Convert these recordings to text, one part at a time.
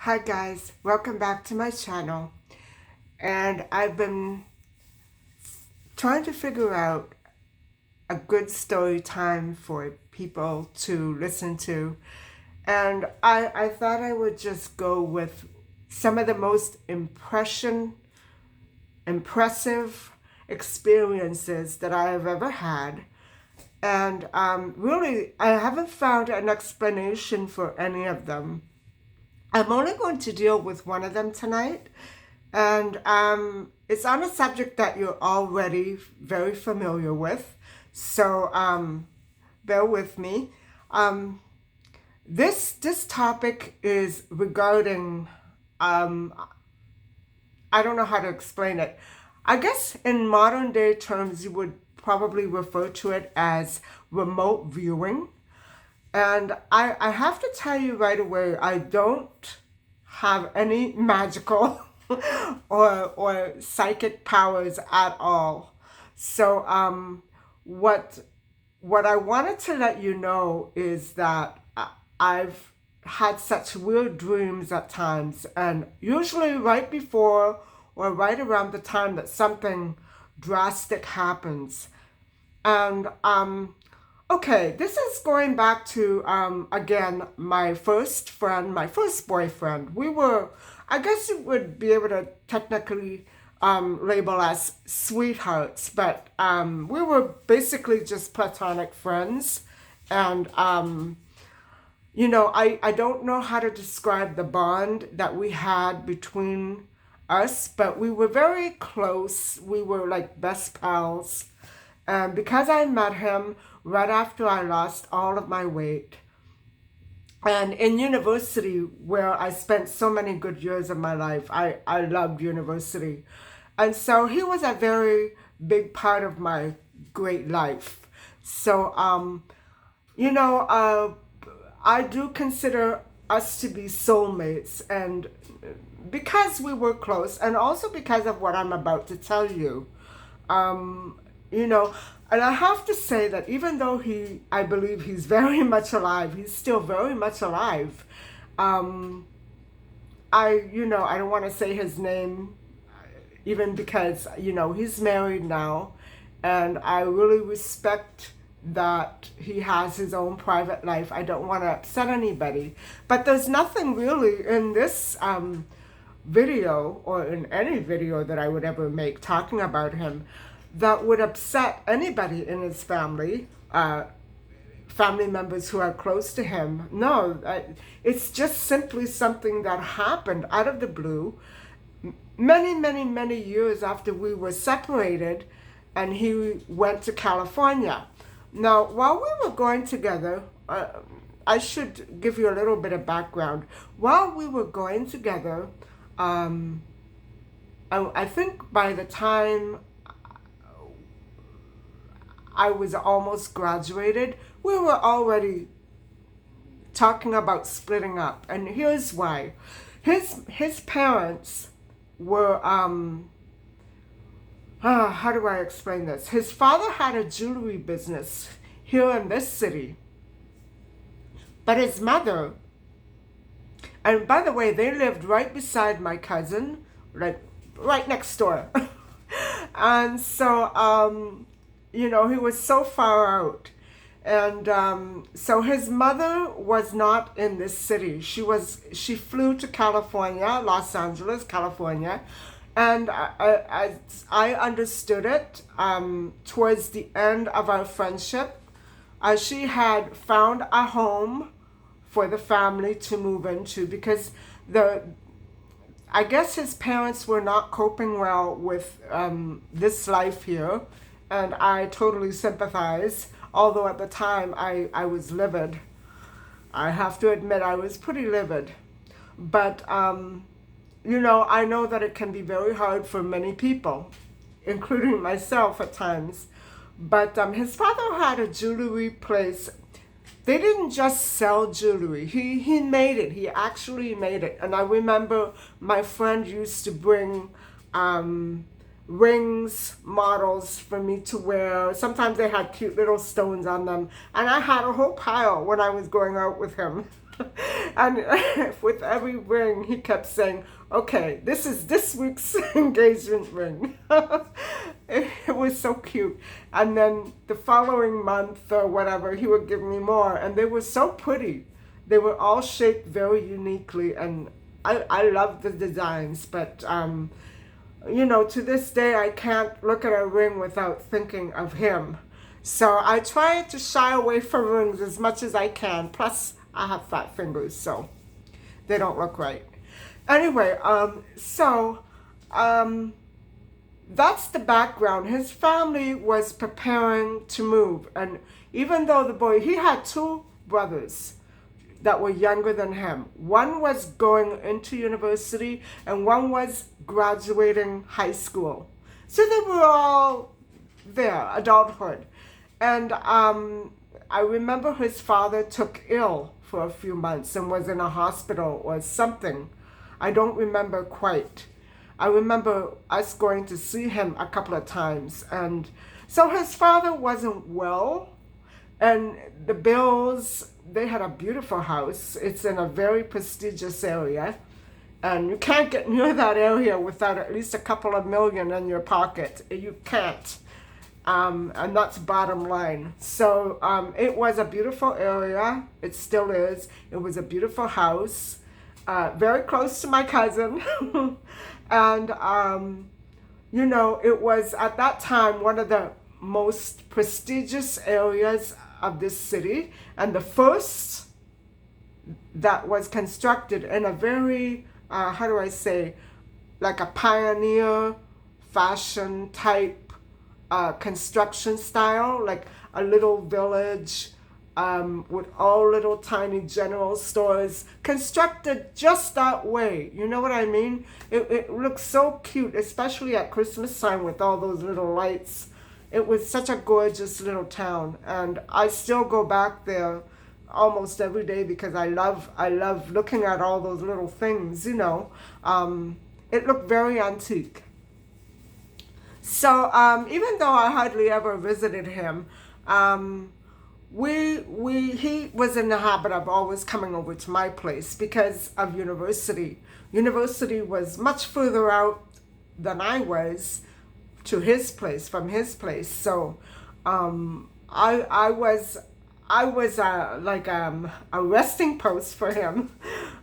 Hi guys, welcome back to my channel. And I've been trying to figure out a good story time for people to listen to. And I thought I would just go with some of the most impressive experiences that I have ever had. And really, I haven't found an explanation for any of them. I'm only going to deal with one of them tonight, and it's on a subject that you're already very familiar with, so bear with me. This topic is regarding, I don't know how to explain it. I guess in modern day terms, you would probably refer to it as remote viewing. And I have to tell you right away, I don't have any magical or psychic powers at all. So what I wanted to let you know is that I've had such weird dreams at times, and usually right before or right around the time that something drastic happens. And okay, this is going back to, again, my first friend, my first boyfriend. We were, I guess you would be able to technically label as sweethearts, but we were basically just platonic friends. And, I don't know how to describe the bond that we had between us, but we were very close. We were like best pals. And because I met him right after I lost all of my weight, and in university, where I spent so many good years of my life, I loved university. And so he was a very big part of my great life. So, I do consider us to be soulmates, and because we were close, and also because of what I'm about to tell you. And I have to say that even though I believe he's very much alive, he's still very much alive. I don't want to say his name, even because, he's married now, and I really respect that he has his own private life. I don't want to upset anybody, but there's nothing really in this video or in any video that I would ever make talking about him that would upset anybody in his family, family members who are close to him. No, it's just simply something that happened out of the blue many, many, many years after we were separated, and he went to California. Now, while we were going together, I should give you a little bit of background. While we were going together, I think by the time I was almost graduated, we were already talking about splitting up. And here's why. His parents were, how do I explain this? His father had a jewelry business here in this city. But his mother, and by the way, they lived right beside my cousin, like right next door. And so, he was so far out. And so his mother was not in this city. She flew to California, Los Angeles, California. And as I understood it, towards the end of our friendship, she had found a home for the family to move into, because I guess his parents were not coping well with this life here, and I totally sympathize, although at the time I was livid. I have to admit I was pretty livid. But, I know that it can be very hard for many people, including myself at times. But his father had a jewelry place. They didn't just sell jewelry. He made it. He actually made it. And I remember my friend used to bring rings, models for me to wear. Sometimes they had cute little stones on them. And I had a whole pile when I was going out with him. And with every ring, he kept saying, okay, this is this week's engagement ring. It was so cute. And then the following month or whatever, he would give me more. And they were so pretty. They were all shaped very uniquely. And I love the designs. But, you know, to this day, I can't look at a ring without thinking of him. So I try to shy away from rings as much as I can. Plus, I have fat fingers, so they don't look right. Anyway, that's the background. His family was preparing to move. And even though the boy, he had two brothers that were younger than him. One was going into university and one was graduating high school. So they were all there, adulthood. And I remember his father took ill for a few months and was in a hospital or something. I don't remember quite. I remember us going to see him a couple of times. And so his father wasn't well. And the Bills, they had a beautiful house. It's in a very prestigious area. And you can't get near that area without at least a couple of million in your pocket. You can't. And that's bottom line. So it was a beautiful area. It still is. It was a beautiful house. Very close to my cousin. And, you know, it was at that time one of the most prestigious areas of this city. And the first that was constructed in a very, how do I say, like a pioneer fashion type construction style, like a little village with all little tiny general stores constructed just that way. You know what I mean? It looks so cute, especially at Christmas time with all those little lights. It was such a gorgeous little town, and I still go back there almost every day because I love looking at all those little things, you know. It looked very antique. So even though I hardly ever visited him, he was in the habit of always coming over to my place because of university. University was much further out than I was to his place, from his place. So I was like a resting post for him.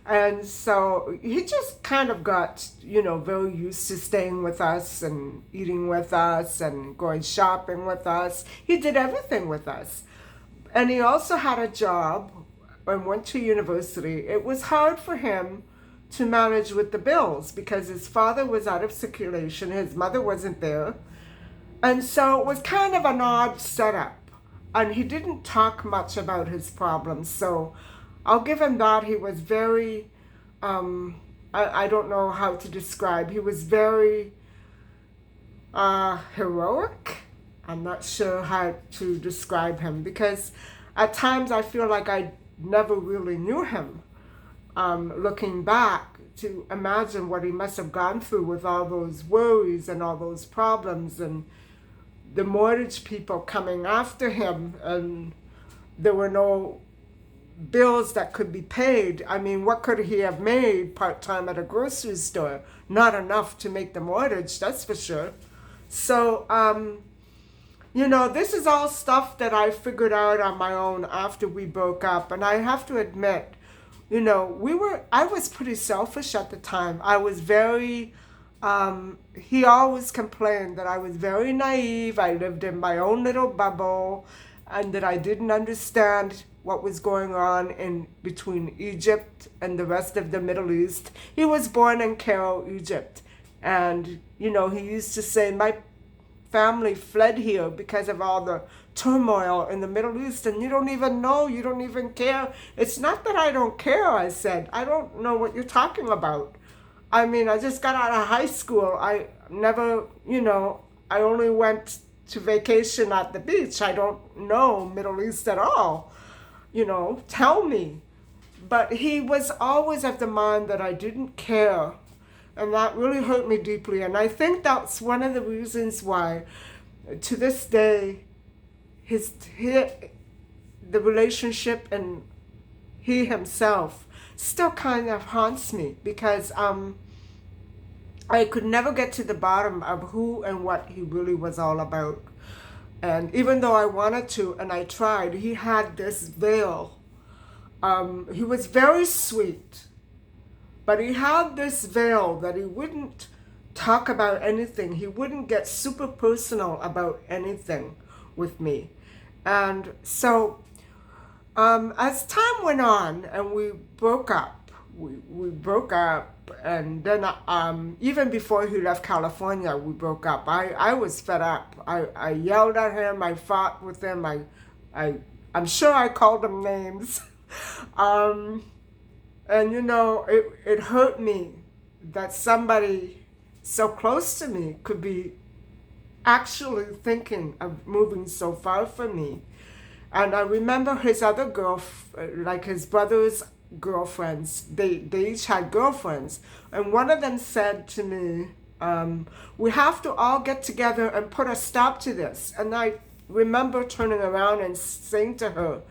And so he just kind of got, you know, very used to staying with us and eating with us and going shopping with us. He did everything with us. And he also had a job and went to university. It was hard for him to manage with the bills because his father was out of circulation. His mother wasn't there. And so it was kind of an odd setup. And he didn't talk much about his problems. So I'll give him that. He was very, I don't know how to describe. He was very heroic. I'm not sure how to describe him because at times I feel like I never really knew him. Looking back to imagine what he must have gone through with all those worries and all those problems and the mortgage people coming after him, and there were no bills that could be paid. I mean, what could he have made part-time at a grocery store? Not enough to make the mortgage, that's for sure. So, you know, this is all stuff that I figured out on my own after we broke up. And I have to admit, you know, I was pretty selfish at the time. I was very, he always complained that I was very naive. I lived in my own little bubble and that I didn't understand what was going on in between Egypt and the rest of the Middle East. He was born in Cairo, Egypt. And, you know, he used to say, my family fled here because of all the turmoil in the Middle East, and you don't even know, you don't even care. It's not that I don't care, I said. I don't know what you're talking about. I mean, I just got out of high school. I never, you know, I only went to vacation at the beach. I don't know Middle East at all. You know, tell me. But he was always of the mind that I didn't care. And that really hurt me deeply. And I think that's one of the reasons why, to this day, the relationship and he himself still kind of haunts me because I could never get to the bottom of who and what he really was all about. And even though I wanted to and I tried, he had this veil. He was very sweet, but he had this veil that he wouldn't talk about anything. He wouldn't get super personal about anything with me. And so as time went on and we broke up, we broke up, and then even before he left California, we broke up. I was fed up. I yelled at him. I fought with him. I'm sure I called him names. And you know, it hurt me that somebody so close to me could be actually thinking of moving so far from me. And I remember his other like his brother's girlfriends, they each had girlfriends. And one of them said to me, we have to all get together and put a stop to this. And I remember turning around and saying to her,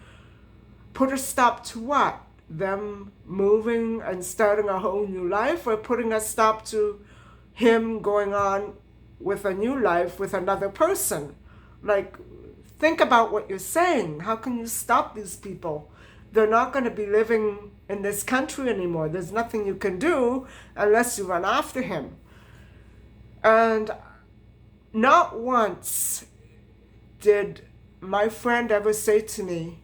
put a stop to what? Them moving and starting a whole new life, or putting a stop to him going on with a new life with another person? Like, think about what you're saying. How can you stop these people? They're not going to be living in this country anymore. There's nothing you can do unless you run after him. And not once did my friend ever say to me,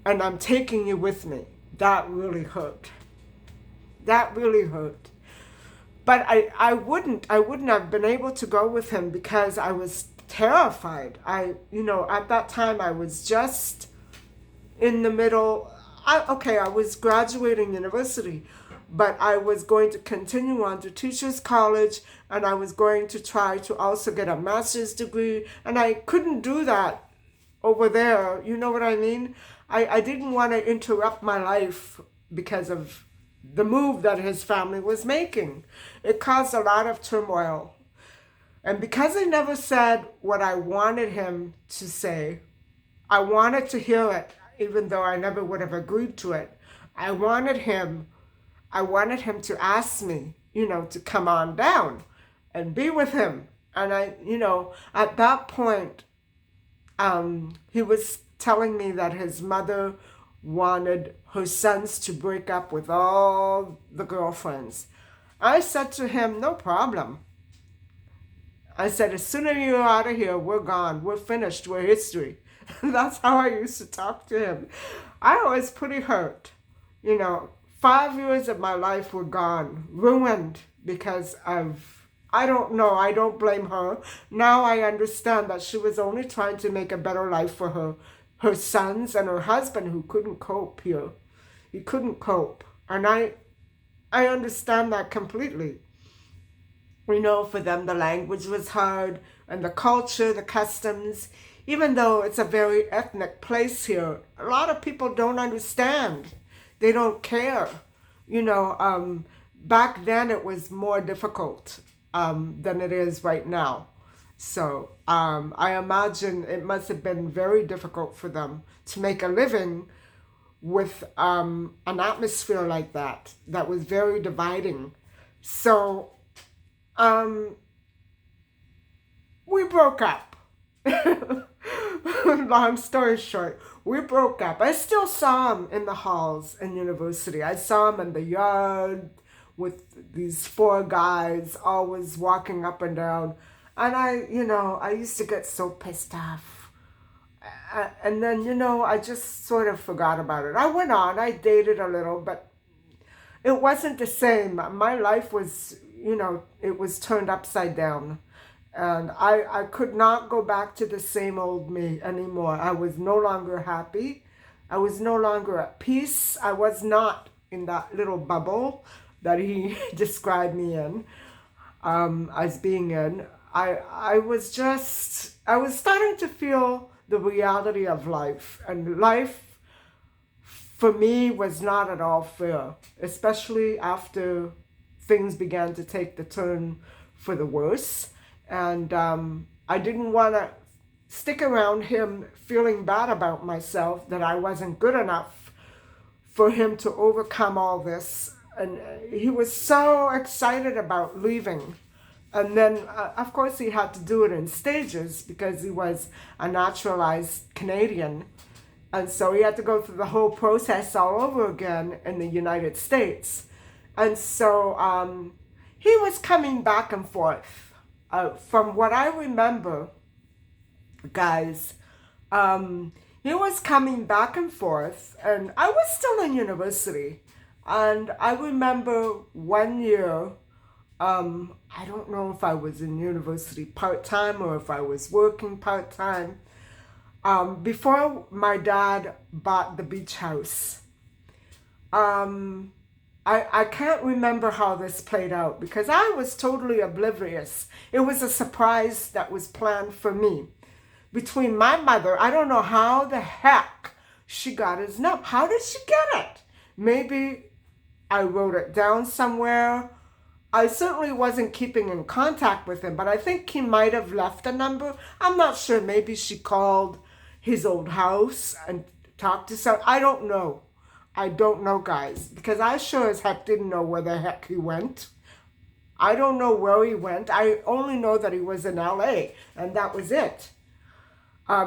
and I'm taking you with me. That really hurt. That really hurt. But I wouldn't have been able to go with him because I was terrified. At that time I was just in the middle. I was graduating university, but I was going to continue on to teachers college, and I was going to try to also get a master's degree, and I couldn't do that over there. You know what I mean? I didn't want to interrupt my life because of the move that his family was making. It caused a lot of turmoil. And because he never said what I wanted him to say, I wanted to hear it, even though I never would have agreed to it. I wanted him to ask me, to come on down and be with him. And at that point, he was telling me that his mother wanted her sons to break up with all the girlfriends. I said to him, no problem. I said, as soon as you're out of here, we're gone. We're finished. We're history. That's how I used to talk to him. I was pretty hurt. 5 years of my life were gone, ruined because of, I don't know, I don't blame her. Now I understand that she was only trying to make a better life for her sons and her husband, who couldn't cope here. He couldn't cope. And I understand that completely. For them, the language was hard, and the culture, the customs, even though it's a very ethnic place here, a lot of people don't understand. They don't care. Back then it was more difficult than it is right now. So I imagine it must have been very difficult for them to make a living with an atmosphere like that was very dividing. So we broke up. Long story short, we broke up. I still saw him in the halls in university. I saw him in the yard with these 4 guys always walking up and down. And I used to get so pissed off. And then, I just sort of forgot about it. I went on, I dated a little, but it wasn't the same. My life was, it was turned upside down. And I could not go back to the same old me anymore. I was no longer happy. I was no longer at peace. I was not in that little bubble that he described me in, as being in. I was starting to feel the reality of life. And life, for me, was not at all fair, especially after things began to take the turn for the worse. And I didn't want to stick around him feeling bad about myself, that I wasn't good enough for him to overcome all this. And he was so excited about leaving. And then, of course, he had to do it in stages because he was a naturalized Canadian. And so he had to go through the whole process all over again in the United States. And so he was coming back and forth. From what I remember, guys, he was coming back and forth. And I was still in university. And I remember one year, I don't know if I was in university part-time or if I was working part-time. Before my dad bought the beach house, I can't remember how this played out because I was totally oblivious. It was a surprise that was planned for me. Between my mother, I don't know how the heck she got his number. How did she get it? Maybe I wrote it down somewhere. I certainly wasn't keeping in contact with him, but I think he might have left a number. I'm not sure. Maybe she called his old house and talked to someone. I don't know. I don't know, guys, because I sure as heck didn't know where the heck he went. I don't know where he went. I only know that he was in LA, and that was it.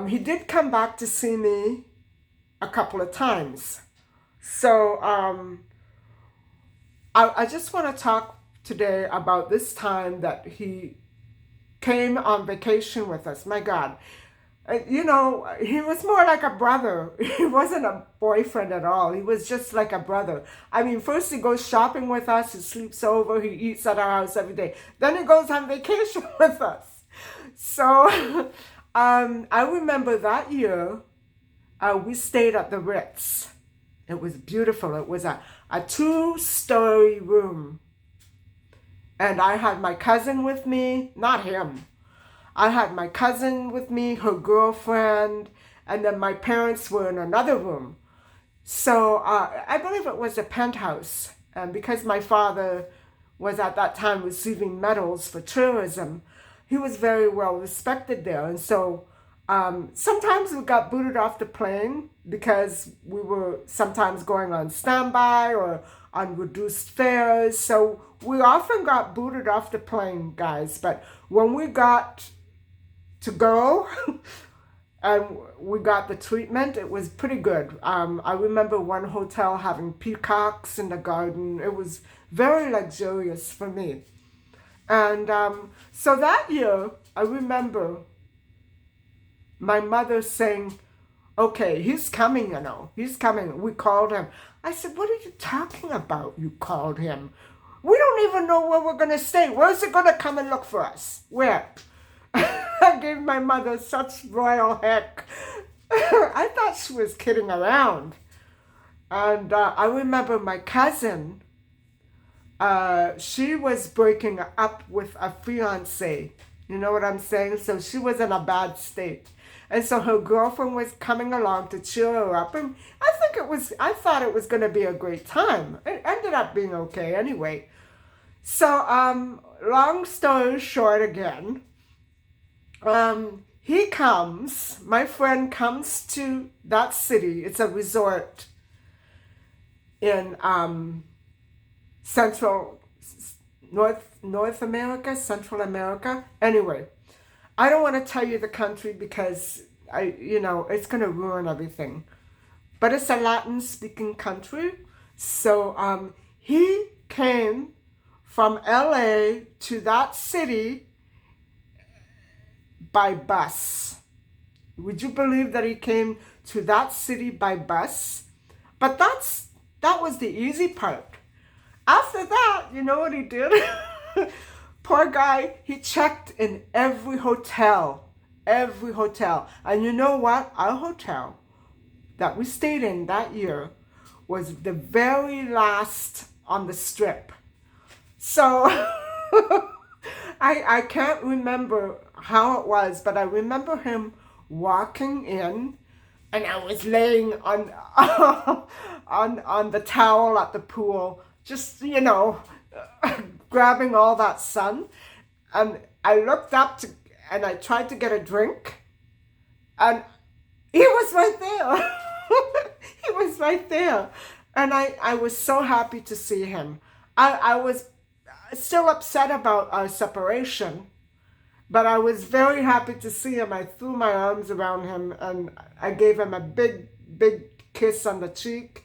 He did come back to see me a couple of times. So I just want to talk today about this time that he came on vacation with us. My God. You know, he was more like a brother. He wasn't a boyfriend at all. He was just like a brother. I mean, first he goes shopping with us. He sleeps over. He eats at our house every day. Then he goes on vacation with us. So I remember that year we stayed at the Ritz. It was beautiful. It was a 2-story room. And I had my cousin with me, not him. I had my cousin with me, her girlfriend, and then my parents were in another room. So I believe it was a penthouse. And because my father was at that time receiving medals for tourism, he was very well respected there. And so sometimes we got booted off the plane because we were sometimes going on standby or on reduced fares. So we often got booted off the plane, guys. But when we got to go and we got the treatment, it was pretty good. I remember one hotel having peacocks in the garden. It was very luxurious for me. And so that year, I remember my mother saying, okay, he's coming, you know. He's coming. We called him. I said, what are you talking about? You called him. We don't even know where we're going to stay. Where's he going to come and look for us? Where? I gave my mother such royal heck. I thought she was kidding around. And I remember my cousin, she was breaking up with a fiancé. You know what I'm saying? So she was in a bad state. And so her girlfriend was coming along to cheer her up. And I thought it was going to be a great time. It ended up being okay anyway. So, long story short again, he comes, my friend comes to that city. It's a resort in North America, Central America. Anyway, I don't want to tell you the country because it's going to ruin everything. But it's a Latin-speaking country. So he came from LA to that city by bus. Would you believe that he came to that city by bus? But that was the easy part. After that, you know what he did? Poor guy, he checked in every hotel. And you know what? Our hotel that we stayed in that year was the very last on the strip. So I can't remember how it was, but I remember him walking in, and I was laying on on the towel at the pool, just grabbing all that sun. And I looked up and I tried to get a drink, and he was right there. He was right there. And I was so happy to see him. I was still upset about our separation, but I was very happy to see him. I threw my arms around him and I gave him a big, big kiss on the cheek.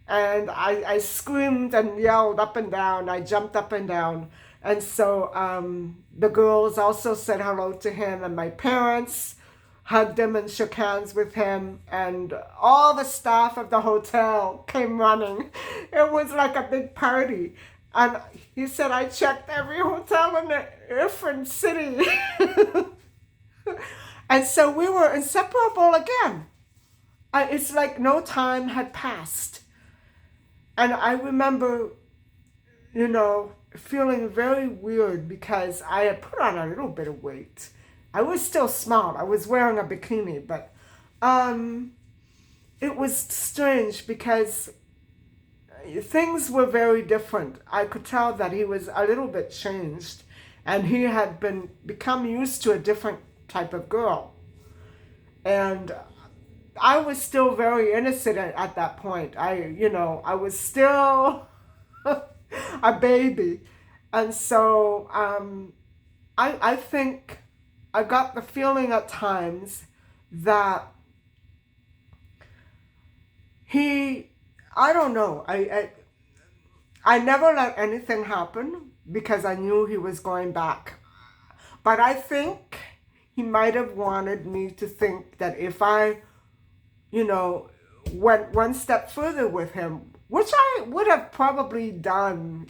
And I screamed and yelled up and down. I jumped up and down. And so the girls also said hello to him, and my parents hugged him and shook hands with him, and all the staff of the hotel came running. It was like a big party. And he said, I checked every hotel in the different city. And so we were inseparable again. It's like no time had passed. And I remember, feeling very weird because I had put on a little bit of weight. I was still small. I was wearing a bikini, but it was strange because things were very different. I could tell that he was a little bit changed, and he had become used to a different type of girl. And I was still very innocent at that point. I was still a baby. And so I think I got the feeling at times that I don't know, I never let anything happen because I knew he was going back. But I think he might have wanted me to think that if I, went one step further with him, which I would have probably done,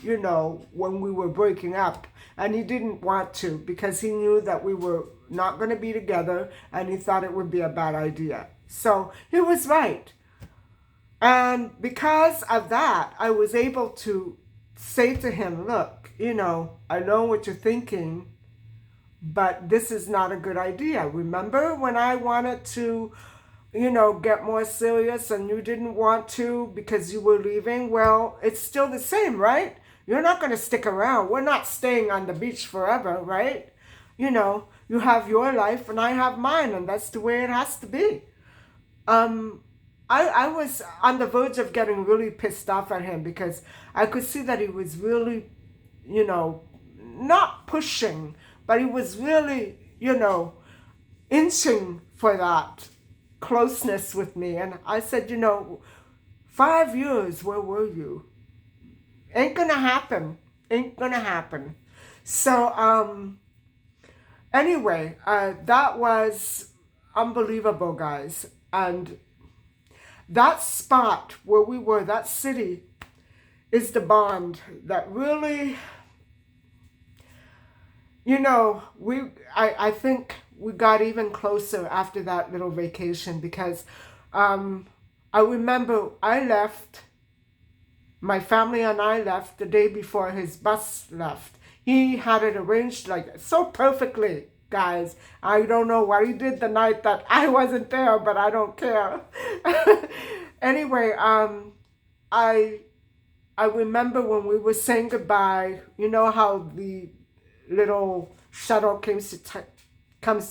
when we were breaking up, and he didn't want to because he knew that we were not going to be together and he thought it would be a bad idea. So he was right. And because of that, I was able to say to him, look, I know what you're thinking, but this is not a good idea. Remember when I wanted to, get more serious and you didn't want to because you were leaving? Well, it's still the same, right? You're not going to stick around. We're not staying on the beach forever, right? You have your life and I have mine, and that's the way it has to be. I was on the verge of getting really pissed off at him because I could see that he was really, not pushing, but he was really, inching for that closeness with me. And I said, 5 years, where were you? Ain't gonna happen. Ain't gonna happen. So, anyway, that was unbelievable, guys. And that spot where we were, that city, is the bond that really, I think we got even closer after that little vacation because I remember I left, my family and I left the day before his bus left. He had it arranged like so perfectly, guys. I don't know what he did the night that I wasn't there, but I don't care. Anyway, I remember when we were saying goodbye, how the little shuttle comes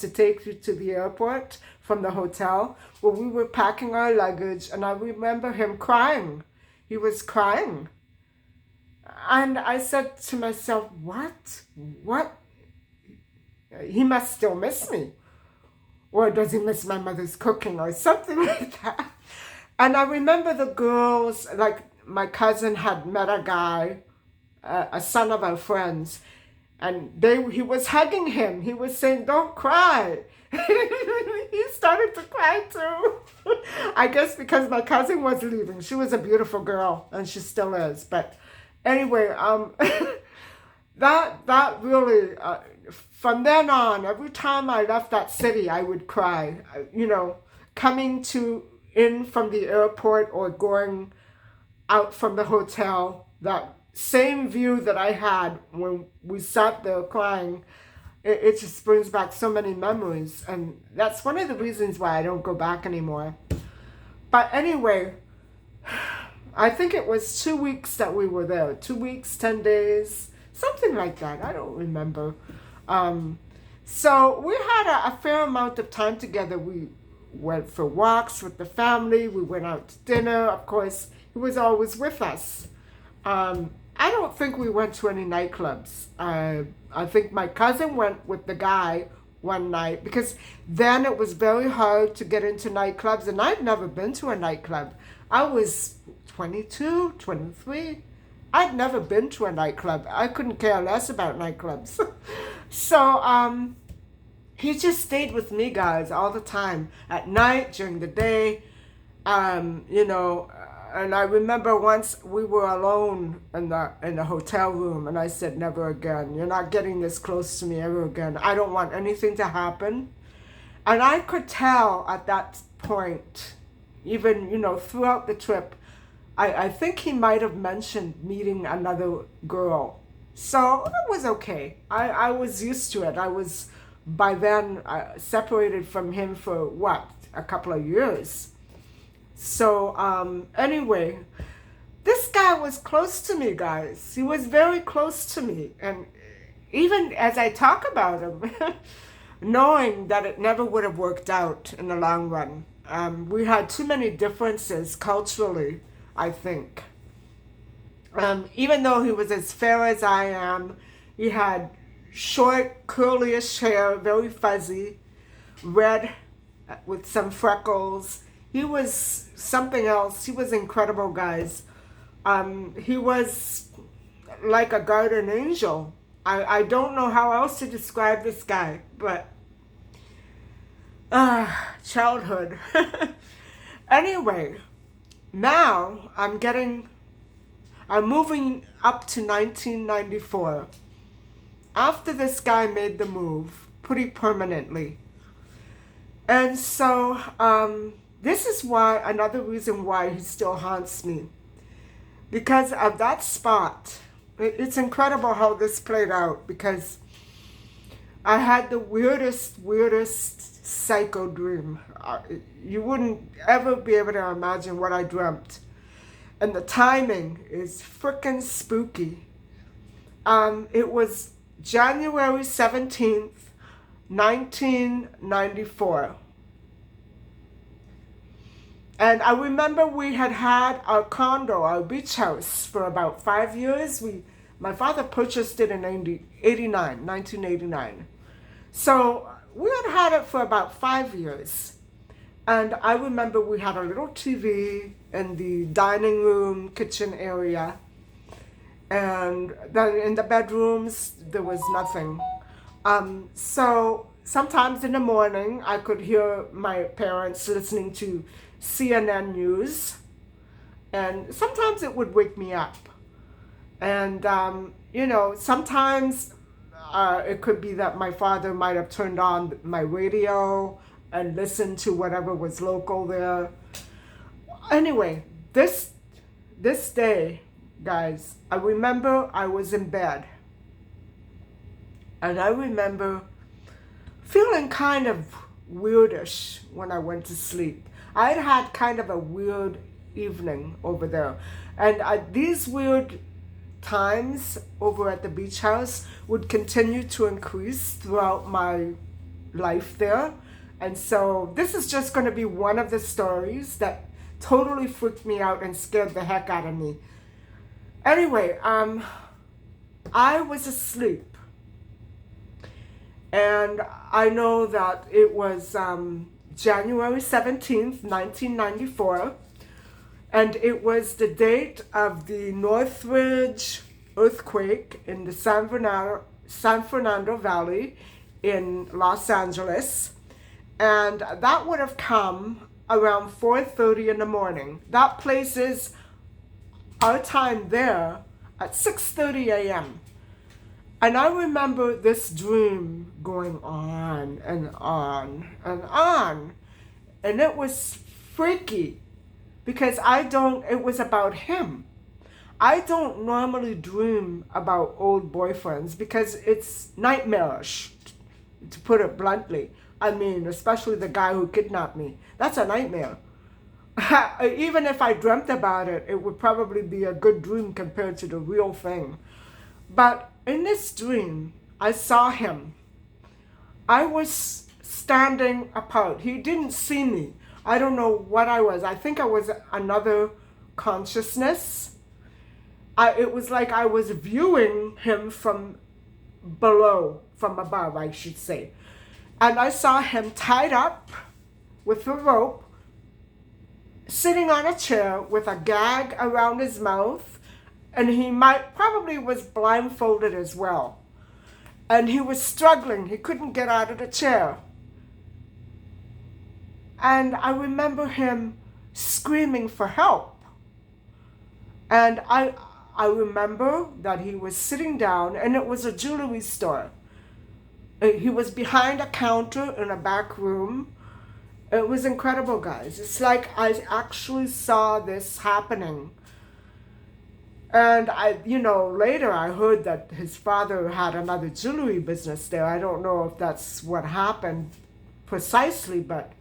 to take you to the airport from the hotel. Well, we were packing our luggage, and I remember him crying. He was crying. And I said to myself, what? He must still miss me. Or does he miss my mother's cooking or something like that? And I remember the girls, like my cousin had met a guy, a son of our friends, and he was hugging him. He was saying, don't cry. He started to cry too. I guess because my cousin was leaving. She was a beautiful girl, and she still is. But anyway, that really, from then on, every time I left that city, I would cry. Coming in from the airport or going out from the hotel, that same view that I had when we sat there crying, it just brings back so many memories. And that's one of the reasons why I don't go back anymore. But anyway, I think it was 2 weeks that we were there. 2 weeks, 10 days, something like that. I don't remember. So we had a fair amount of time together. We went for walks with the family. We went out to dinner. Of course, He was always with us. I don't think we went to any nightclubs. I think my cousin went with the guy one night because then it was very hard to get into nightclubs, and I'd never been to a nightclub. I was 22, 23. I'd never been to a nightclub. I couldn't care less about nightclubs. So he just stayed with me, guys, all the time, at night, during the day. You know, and I remember once we were alone in the hotel room, and I said, never again. You're not getting this close to me ever again. I don't want anything to happen. And I could tell at that point, even, you know, throughout the trip, I think he might have mentioned meeting another girl. So it was okay. I was used to it. I was, by then, separated from him for, what, a couple of years. So anyway, this guy was close to me, guys. He was very close to me. And even as I talk about him, knowing that it never would have worked out in the long run. We had too many differences culturally, I think. Even though he was as fair as I am, he had short, curlyish hair, very fuzzy, red with some freckles. He was something else. He was incredible, guys. He was like a guardian angel. I don't know how else to describe this guy, but childhood. Anyway, now I'm moving up to 1994. After this guy made the move pretty permanently. And so, this is why, another reason why he still haunts me. Because of that spot. It's incredible how this played out, because I had the weirdest psycho dream. You wouldn't ever be able to imagine what I dreamt. And the timing is freaking spooky. It was January 17th, 1994. And I remember we had our condo, our beach house, for about 5 years. My father purchased it in 1989. So we had it for about 5 years. And I remember we had a little TV in the dining room, kitchen area. And then in the bedrooms, there was nothing. So sometimes in the morning, I could hear my parents listening to CNN News, and sometimes it would wake me up. And, you know, sometimes it could be that my father might have turned on my radio and listened to whatever was local there. Anyway, this day, guys, I remember I was in bed, and I remember feeling kind of weirdish when I went to sleep. I'd had kind of a weird evening over there. And these weird times over at the beach house would continue to increase throughout my life there. And so this is just going to be one of the stories that totally freaked me out and scared the heck out of me. Anyway, I was asleep. And I know that it was January 17th, 1994, and it was the date of the Northridge earthquake in the San Fernando Valley in Los Angeles, and that would have come around 4:30 in the morning. That places our time there at 6:30 a.m. And I remember this dream going on and on and on. And it was freaky because it was about him. I don't normally dream about old boyfriends because it's nightmarish, to put it bluntly. I mean, especially the guy who kidnapped me. That's a nightmare. Even if I dreamt about it, it would probably be a good dream compared to the real thing. But in this dream, I saw him. I was standing apart. He didn't see me. I don't know what I was. I think I was another consciousness. It was like I was viewing him from below, from above, I should say. And I saw him tied up with a rope, sitting on a chair with a gag around his mouth, and he probably was blindfolded as well. And he was struggling. He couldn't get out of the chair. And I remember him screaming for help. And I remember that he was sitting down, and it was a jewelry store. He was behind a counter in a back room. It was incredible, guys. It's like I actually saw this happening. And later I heard that his father had another jewelry business there. I don't know if that's what happened precisely, but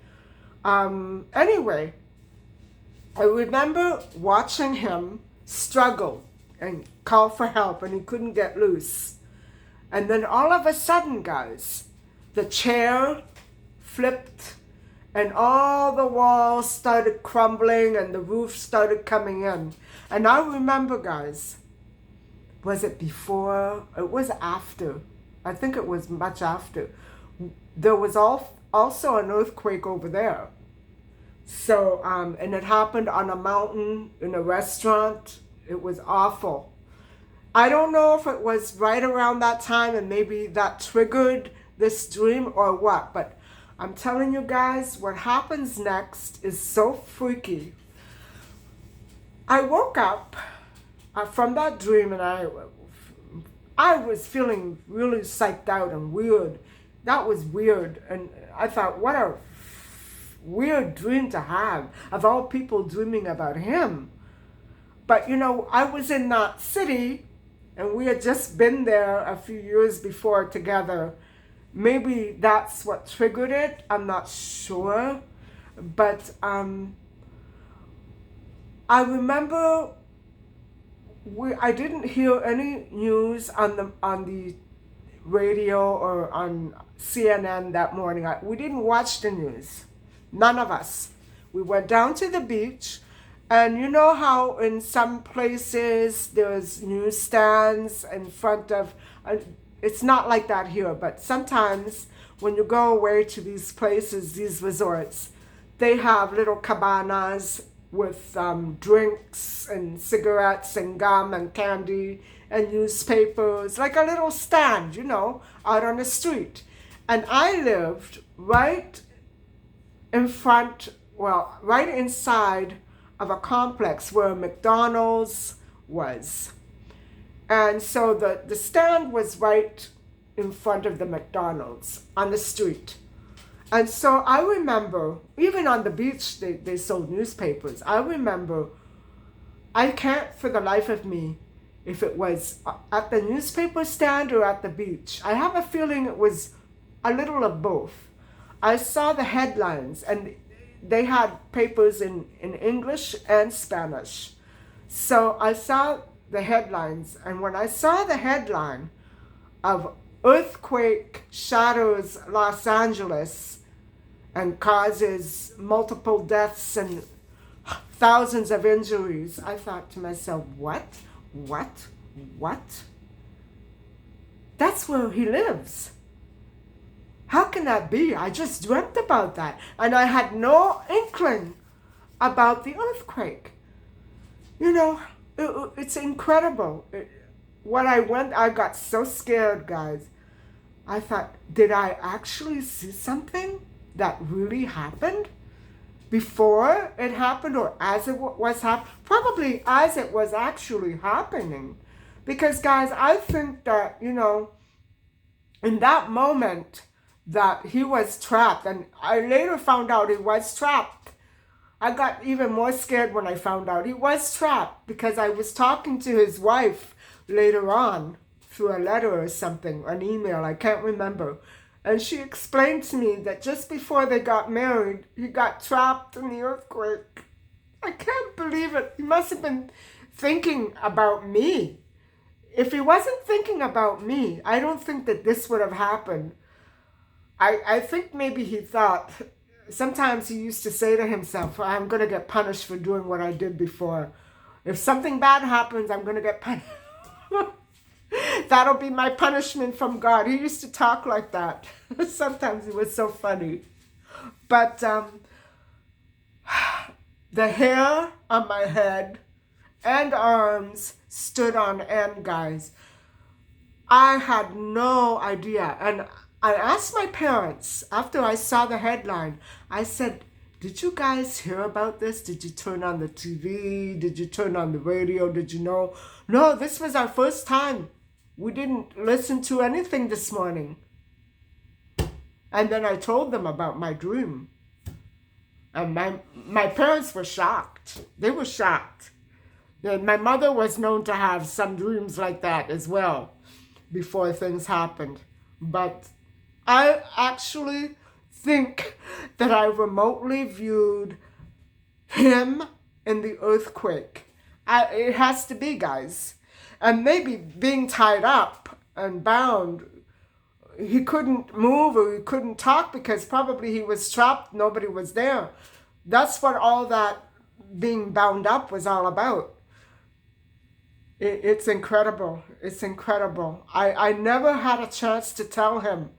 anyway, I remember watching him struggle and call for help, and he couldn't get loose. And then all of a sudden, guys, the chair flipped, and all the walls started crumbling, and the roof started coming in. And I remember, guys, was it before? It was after. I think it was much after. There was also an earthquake over there. So, and it happened on a mountain in a restaurant. It was awful. I don't know if it was right around that time and maybe that triggered this dream or what, but I'm telling you guys, what happens next is so freaky. I woke up from that dream, and I was feeling really psyched out and weird. That was weird. And I thought, what a weird dream to have, of all people dreaming about him. But I was in that city, and we had just been there a few years before together. Maybe that's what triggered it. I'm not sure. But I remember I didn't hear any news on the radio or on CNN that morning. We didn't watch the news. None of us. We went down to the beach, and you know how in some places there's newsstands in front of, it's not like that here, but sometimes when you go away to these places, these resorts, they have little cabanas with drinks and cigarettes and gum and candy and newspapers, like a little stand, out on the street. And I lived right inside of a complex where McDonald's was. And so the stand was right in front of the McDonald's on the street. And so I remember, even on the beach, they sold newspapers. I remember, I can't for the life of me if it was at the newspaper stand or at the beach. I have a feeling it was a little of both. I saw the headlines, and they had papers in English and Spanish. So I saw the headlines, and when I saw the headline of "Earthquake Shatters Los Angeles and Causes Multiple Deaths and Thousands of Injuries," I thought to myself, what? That's where he lives. How can that be? I just dreamt about that, and I had no inkling about the earthquake. It's incredible. I got so scared, guys. I thought, did I actually see something that really happened before it happened, or as it was happening? Probably as it was actually happening. Because, guys, I think that, in that moment that he was trapped, and I later found out he was trapped. I got even more scared when I found out he was trapped, because I was talking to his wife later on through a letter or something, an email, I can't remember. And she explained to me that just before they got married, he got trapped in the earthquake. I can't believe it. He must have been thinking about me. If he wasn't thinking about me, I don't think that this would have happened. I think maybe he thought, sometimes he used to say to himself, I'm going to get punished for doing what I did before. If something bad happens, I'm going to get punished. That'll be my punishment from God. He used to talk like that. Sometimes it was so funny. But the hair on my head and arms stood on end, guys. I had no idea. And I asked my parents after I saw the headline, I said, did you guys hear about this? Did you turn on the TV? Did you turn on the radio? Did you know? No, this was our first time. We didn't listen to anything this morning. And then I told them about my dream. And my parents were shocked. They were shocked. And my mother was known to have some dreams like that as well before things happened. But I actually think that I remotely viewed him in the earthquake. It has to be, guys. And maybe being tied up and bound, he couldn't move or he couldn't talk because probably he was trapped, nobody was there. That's what all that being bound up was all about. It's incredible. It's incredible. I never had a chance to tell him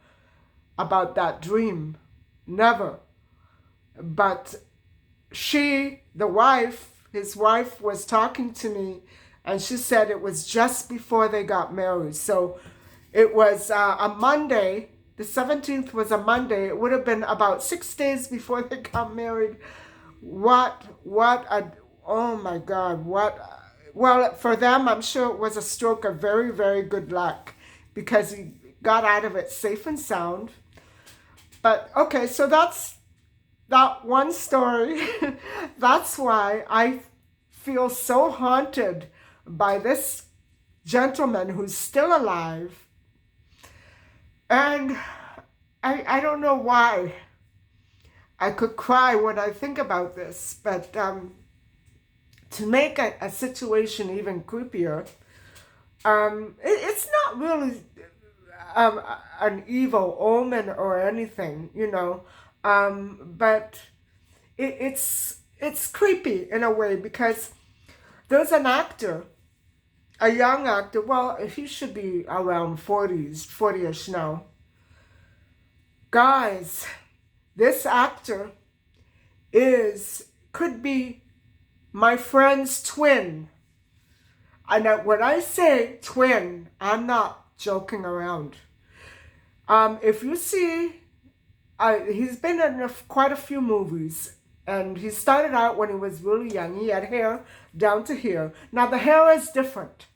about that dream. Never. But she, the wife, his wife was talking to me, and she said it was just before they got married. So it was a Monday. The 17th was a Monday. It would have been about 6 days before they got married. Oh my God, well, for them, I'm sure it was a stroke of very, very good luck because he got out of it safe and sound. But okay, so that's that one story. That's why I feel so haunted by this gentleman who's still alive. And I don't know why. I could cry when I think about this, but to make a situation even creepier, it's not really an evil omen or anything, you know, but it's creepy in a way because there's an actor, a young actor, well, he should be around 40-ish now. Guys, this actor could be my friend's twin. And when I say twin, I'm not joking around. If you see, he's been in quite a few movies. And he started out when he was really young. He had hair down to here. Now the hair is different.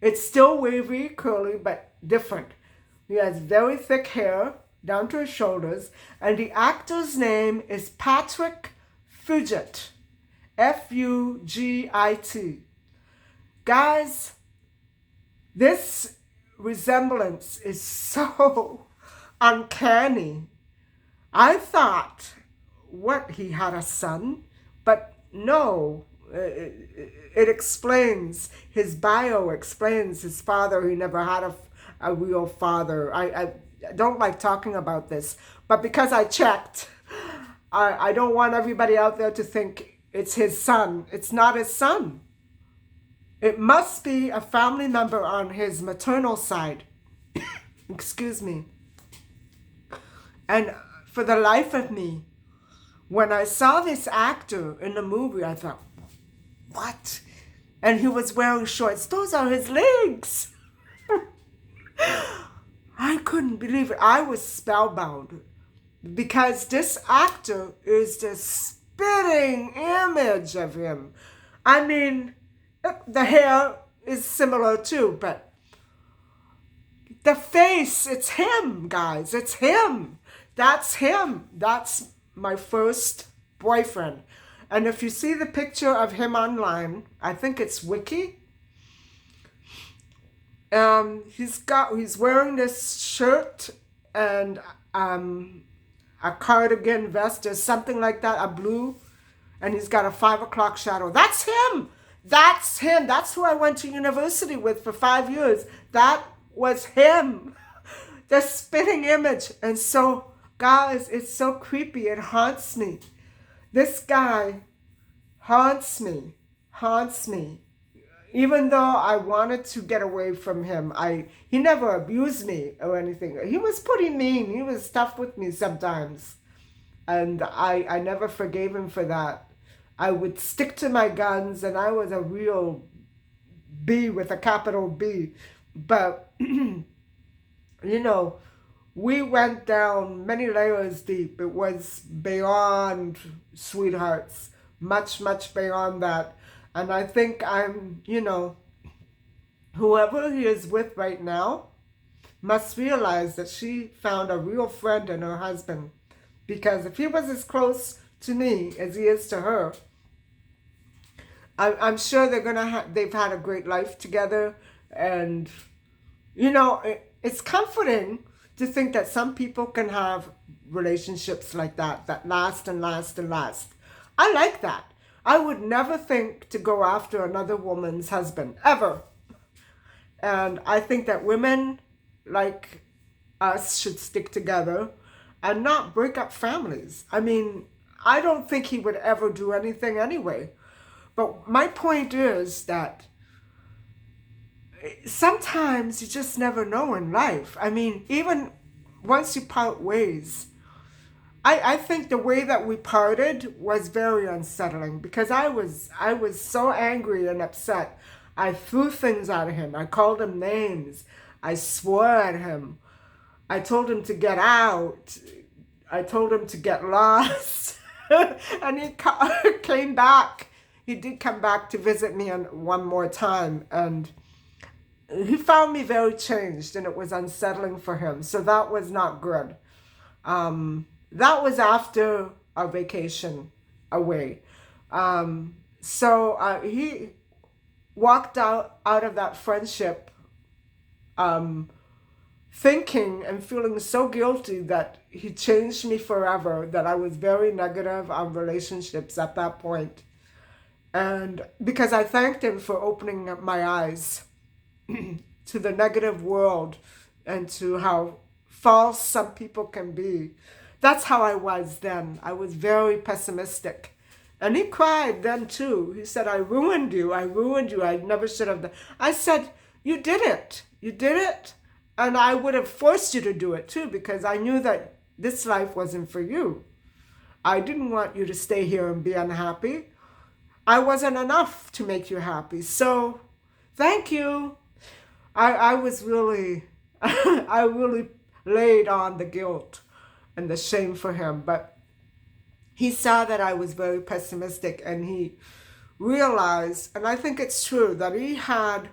It's still wavy, curly, but different. He has very thick hair down to his shoulders. And the actor's name is Patrick-Fugit. F-U-G-I-T. Guys, this resemblance is so uncanny. I thought, he had a son? But no, it explains, his bio explains his father. He never had a real father. I don't like talking about this, but because I checked, I don't want everybody out there to think it's his son. It's not his son. It must be a family member on his maternal side. Excuse me. And for the life of me, when I saw this actor in the movie, I thought, what? And he was wearing shorts. Those are his legs. I couldn't believe it. I was spellbound because this actor is the spitting image of him. I mean, the hair is similar too, but the face, it's him, guys. It's him. That's him. That's my first boyfriend. And if you see the picture of him online, I think it's Wiki. He's wearing this shirt and a cardigan vest or something like that, a blue, and he's got a 5 o'clock shadow. That's him. That's him. That's who I went to university with for 5 years. That was him. The spitting image. And so, guys, it's so creepy. It haunts me. This guy haunts me. haunts me. Even though I wanted to get away from him, he never abused me or anything. He was pretty mean. He was tough with me sometimes. And I never forgave him for that. I would stick to my guns, and I was a real B with a capital B. But, we went down many layers deep. It was beyond sweethearts, much, much beyond that. And I think whoever he is with right now must realize that she found a real friend in her husband. Because if he was as close to me as he is to her, I'm sure they've had a great life together. And, it's comforting to think that some people can have relationships like that last and last and last. I like that. I would never think to go after another woman's husband, ever. And I think that women like us should stick together and not break up families. I mean, I don't think he would ever do anything anyway. But my point is that sometimes you just never know in life. I mean, even once you part ways, I think the way that we parted was very unsettling because I was so angry and upset. I threw things at him. I called him names. I swore at him. I told him to get out. I told him to get lost. And he came back. He did come back to visit me one more time. And he found me very changed, and it was unsettling for him. So that was not good. That was after our vacation away. So he walked out of that friendship thinking and feeling so guilty that he changed me forever, that I was very negative on relationships at that point. And because I thanked him for opening up my eyes to the negative world and to how false some people can be. That's how I was then. I was very pessimistic. And he cried then too. He said, I ruined you. I never should have done. I said, you did it. You did it. And I would have forced you to do it too, because I knew that this life wasn't for you. I didn't want you to stay here and be unhappy. I wasn't enough to make you happy. So thank you. I was really, I really laid on the guilt and the shame for him. But he saw that I was very pessimistic, and he realized, and I think it's true, that he had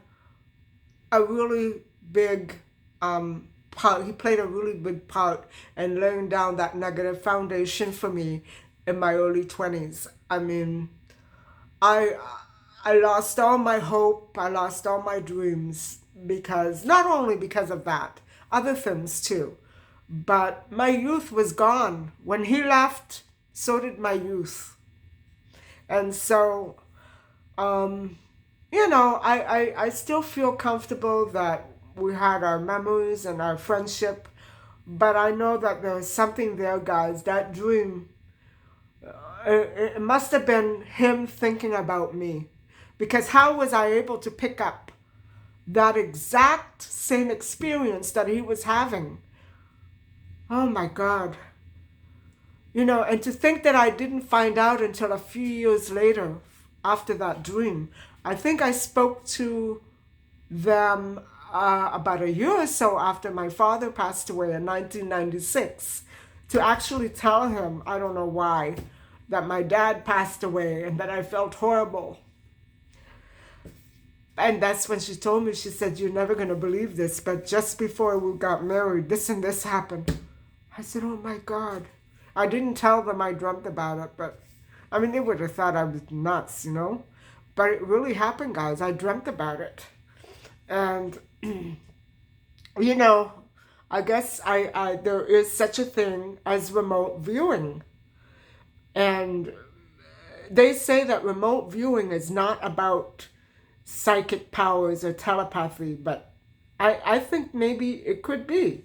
a really big part. He played a really big part in laying down that negative foundation for me in my early 20s. I mean, I lost all my hope. I lost all my dreams because, not only because of that, other things too. But my youth was gone. When he left, so did my youth. And so, I still feel comfortable that we had our memories and our friendship. But I know that there was something there, guys. That dream, it must have been him thinking about me. Because how was I able to pick up that exact same experience that he was having? Oh my God. And to think that I didn't find out until a few years later after that dream. I think I spoke to them about a year or so after my father passed away in 1996 to actually tell him, I don't know why, that my dad passed away and that I felt horrible. And that's when she told me, she said, you're never going to believe this, but just before we got married, this and this happened. I said, oh my God. I didn't tell them I dreamt about it, but I mean, they would have thought I was nuts, But it really happened, guys. I dreamt about it. And, I guess there is such a thing as remote viewing. And they say that remote viewing is not about psychic powers or telepathy, but I think maybe it could be.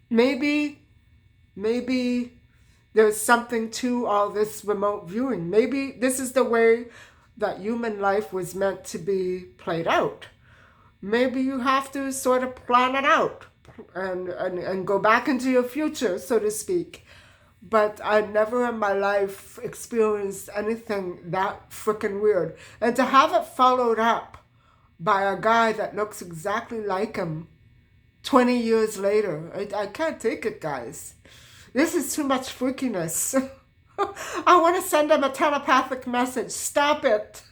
Maybe there's something to all this remote viewing. Maybe this is the way that human life was meant to be played out. Maybe you have to sort of plan it out and go back into your future, so to speak. But I never in my life experienced anything that freaking weird. And to have it followed up by a guy that looks exactly like him 20 years later, I can't take it, guys. This is too much freakiness. I want to send him a telepathic message. Stop it.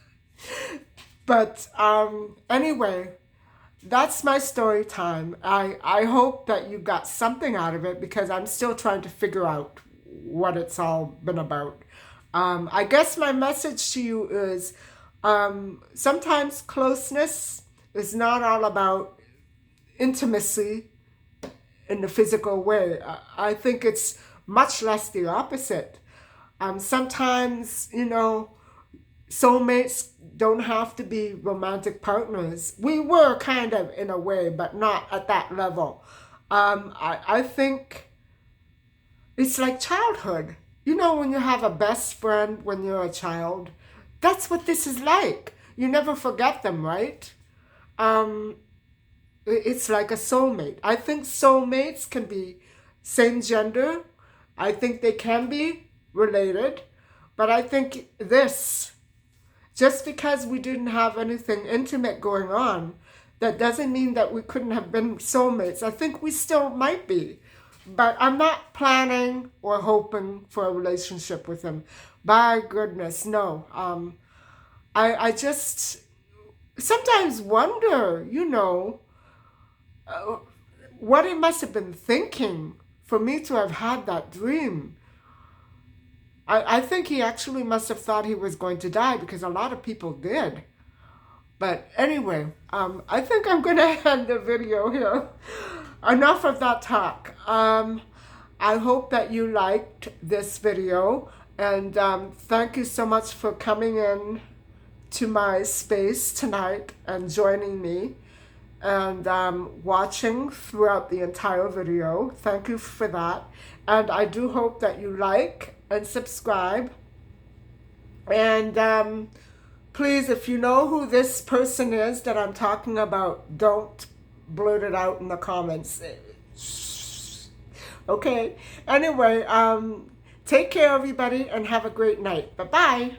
But anyway, that's my story time. I hope that you got something out of it, because I'm still trying to figure out what it's all been about. I guess my message to you is sometimes closeness is not all about intimacy in the physical way. I think it's much less the opposite. Sometimes, soulmates don't have to be romantic partners. We were kind of in a way, but not at that level. I think it's like childhood. When you have a best friend when you're a child, that's what this is like. You never forget them, right? It's like a soulmate. I think soulmates can be same gender. I think they can be related. But I think just because we didn't have anything intimate going on, that doesn't mean that we couldn't have been soulmates. I think we still might be. But I'm not planning or hoping for a relationship with him. By goodness, no. I just sometimes wonder, what he must have been thinking for me to have had that dream. I think he actually must have thought he was going to die, because a lot of people did. But anyway, I think I'm going to end the video here. Enough of that talk. I hope that you liked this video, and thank you so much for coming in to my space tonight and joining me and watching throughout the entire video. Thank you for that. And I do hope that you like and subscribe. And please, if you know who this person is that I'm talking about, don't blurt it out in the comments. Okay. Anyway, take care, everybody, and have a great night. Bye-bye.